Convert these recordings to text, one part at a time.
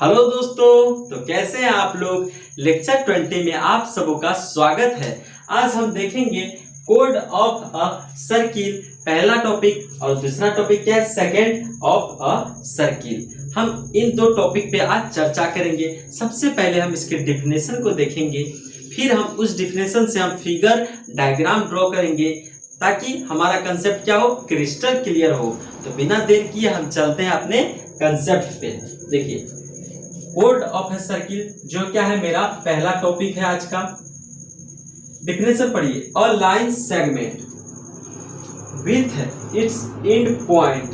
Hello दोस्तों, तो कैसे हैं आप लोग। लेक्चर 20 में आप सबों का स्वागत है। आज हम देखेंगे कोड ऑफ अ सर्किल, पहला टॉपिक, और दूसरा टॉपिक क्या है, सेकंड ऑफ अ सर्किल। हम इन दो टॉपिक पे आज चर्चा करेंगे। सबसे पहले हम इसके डिफिनेशन को देखेंगे, फिर हम उस डिफिनेशन से हम फिगर डायग्राम ड्रॉ करेंगे ताकि हमारा कंसेप्ट क्या हो, क्रिस्टल क्लियर हो। तो बिना देर किए हम चलते हैं अपने कंसेप्ट पे। देखिए, कोड ऑफ ए सर्किल जो क्या है, मेरा पहला टॉपिक है आज का। डिफिनेशन पढ़िए, a line segment with its and point.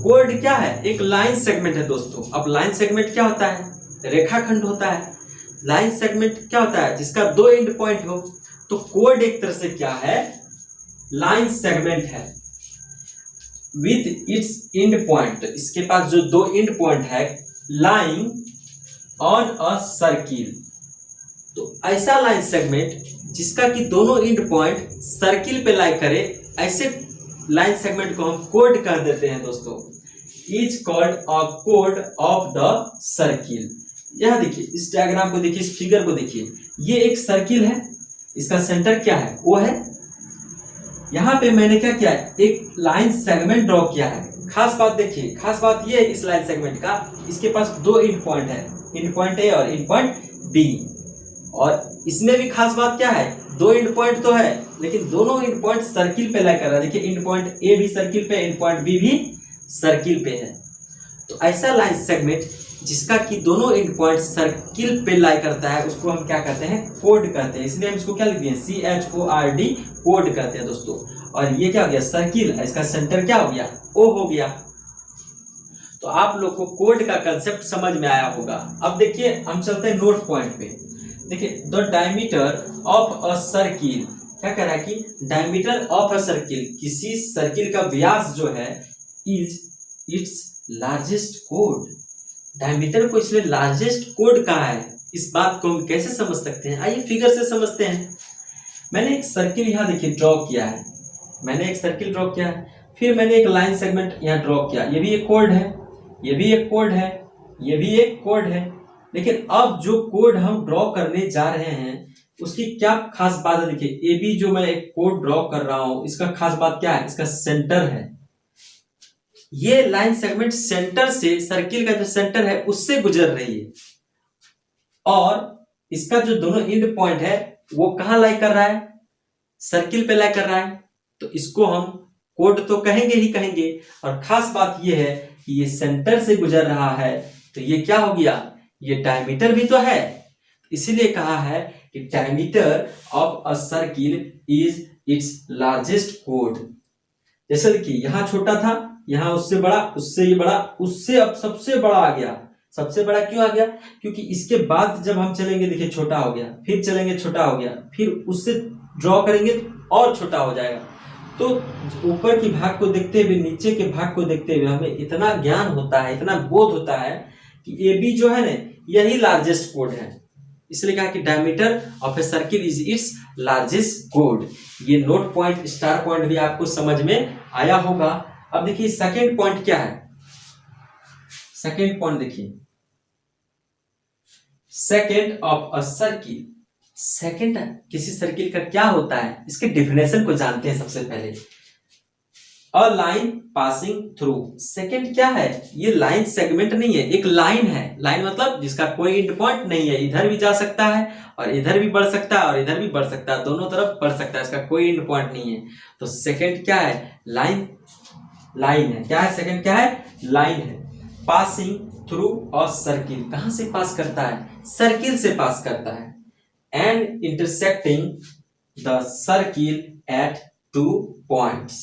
Code क्या है, एक लाइन सेगमेंट है दोस्तों। अब लाइन सेगमेंट क्या होता है, रेखाखंड होता है। लाइन सेगमेंट क्या होता है, जिसका दो एंड पॉइंट हो। तो कोड एक तरह से क्या है, लाइन सेगमेंट है विथ इट्स एंड पॉइंट। इसके पास जो दो एंड पॉइंट है, लाइन ऑन अ सर्किल। तो ऐसा लाइन सेगमेंट जिसका कि दोनों एंड पॉइंट सर्किल पे लाई करे, ऐसे लाइन सेगमेंट को हम कोड कर देते हैं दोस्तों। Is called a code of the circle. यह देखिए, इस डायग्राम को देखिए, इस फिगर को देखिए। ये एक सर्किल है, इसका सेंटर क्या है, वो है। यहां पे मैंने क्या किया है, एक लाइन सेगमेंट ड्रॉ किया है। खास बात देखिए, खास बात ये है इस लाइन सेगमेंट का, इसके पास दो एंड पॉइंट है, एंड पॉइंट ए और एंड पॉइंट बी। और इसमें भी खास बात क्या है, दो एंड पॉइंट तो है, लेकिन दोनों एंड पॉइंट सर्किल पे लाई कर रहा है। देखिए, एंड पॉइंट ए भी सर्किल पे, एंड पॉइंट बी भी सर्किल पे है। तो ऐसा लाइन सेगमेंट जिसका कि दोनों एंड पॉइंट सर्किल पे लाई करता है, उसको हम क्या कहते हैं, कोड कहते हैं। इसलिए हम इसको क्या लिख दिए, CHORD, कोड कहते हैं दोस्तों। और ये क्या हो गया, सर्किल, इसका सेंटर क्या हो गया, O हो गया। तो आप लोग को कोड का कंसेप्ट समझ में आया होगा। अब देखिए, हम चलते हैं नोट पॉइंट पे। देखिए, the diameter of a circle, क्या कह रहा है कि डायमीटर ऑफ अ सर्किल, किसी सर्किल का व्यास जो है, is its largest code. Diameter को इसलिए लार्जेस्ट कोड कहा है। इस बात को हम कैसे समझ सकते हैं, आइए फिगर से समझते हैं। मैंने एक सर्किल यहाँ देखिए ड्रॉ किया है, मैंने एक सर्किल ड्रॉ किया है, फिर मैंने एक लाइन सेगमेंट यहाँ ड्रॉ किया। ये भी एक कोड है, ये भी एक कोड है, ये भी एक कोड है। लेकिन अब जो कोड हम ड्रॉ करने जा रहे हैं, उसकी क्या खास बात है। देखिए, ये भी जो मैं एक कोड ड्रॉ कर रहा हूं, इसका खास बात क्या है, इसका सेंटर है। ये लाइन सेगमेंट सेंटर से, सर्किल का जो सेंटर है उससे गुजर रही है, और इसका जो दोनों एंड पॉइंट है वो कहां लाई कर रहा है, सर्किल पे लाई कर रहा है। तो इसको हम कोड तो कहेंगे ही कहेंगे। और खास बात ये है कि ये सेंटर से गुजर रहा है, तो ये क्या हो गया, ये डायमीटर भी तो है। इसीलिए कहा है कि diameter of a circle is its largest code. जैसे देखिए, यहां छोटा था, यहां उससे बड़ा, उससे ये बड़ा, उससे अब सबसे बड़ा आ गया। सबसे बड़ा क्यों आ गया, क्योंकि इसके बाद जब हम चलेंगे, देखिए छोटा हो गया, फिर चलेंगे छोटा हो गया, फिर उससे ड्रॉ करेंगे और छोटा हो जाएगा। तो ऊपर की भाग को देखते हुए, नीचे के भाग को देखते हुए हमें इतना ज्ञान होता है, इतना बोध होता है कि ए बी जो है ना, यही लार्जेस्ट कोड है। इसलिए कहा कि diameter of a circle is its largest code. ये नोट पॉइंट, स्टार पॉइंट भी आपको समझ में आया होगा। अब देखिए, सेकेंड पॉइंट क्या है। सेकेंड पॉइंट देखिए, second of a circle. Second किसी सर्किल का क्या होता है, इसके डिफिनेशन को जानते हैं सबसे पहले। A line passing through. Second क्या है, ये लाइन सेगमेंट नहीं है, एक लाइन है। लाइन मतलब जिसका कोई एंड पॉइंट नहीं है, इधर भी जा सकता है और इधर भी बढ़ सकता है और इधर भी बढ़ सकता है, दोनों तरफ बढ़ सकता है, इसका कोई एंड पॉइंट नहीं है। तो सेकेंड क्या है, लाइन, लाइन है। क्या है सेकेंड, क्या है, लाइन है। पासिंग थ्रू अ सर्किल, कहां से पास करता है, सर्किल से पास करता है। And intersecting the circle eight 2 points.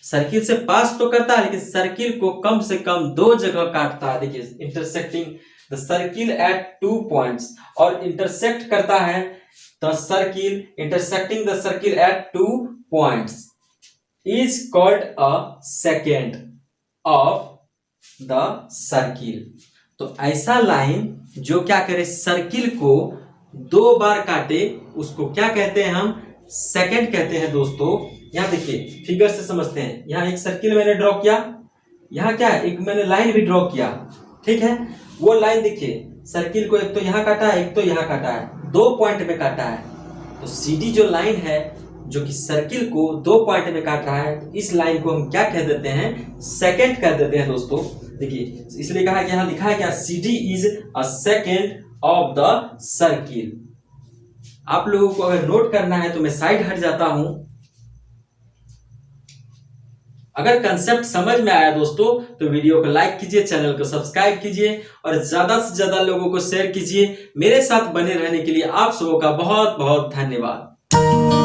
Circle से पास तो करता है, लेकिन सर्किल को कम से कम दो जगह काटता है। देखिए, intersecting the circle eight 2 points, और इंटरसेक्ट करता है the circle, intersecting the circle eight 2 points is called a second of the circle. तो ऐसा लाइन जो क्या करे, सर्किल को दो बार काटे, उसको क्या कहते हैं, हम सेकेंड कहते हैं दोस्तों। यहां देखिए, फिगर से समझते हैं। यहां एक सर्किल मैंने ड्रॉ किया, यहां क्या है, एक मैंने लाइन भी ड्रॉ किया, ठीक है। वो लाइन देखिए, सर्किल को एक तो यहाँ काटा है, एक तो यहाँ काटा है, 2 पॉइंट में काटा है। तो CD जो लाइन है जो कि सर्किल को 2 पॉइंट में काट रहा है, तो इस लाइन को हम क्या कह देते हैं, सेकेंड कह देते हैं दोस्तों। देखिए इसलिए कहा कि यहाँ लिखा है क्या, CD is a second of the circle. आप लोगों को अगर नोट करना है तो मैं साइड हट जाता हूं। अगर कंसेप्ट समझ में आया दोस्तों तो वीडियो को लाइक कीजिए, चैनल को सब्सक्राइब कीजिए और ज्यादा से ज्यादा लोगों को शेयर कीजिए। मेरे साथ बने रहने के लिए आप सबों का बहुत बहुत धन्यवाद।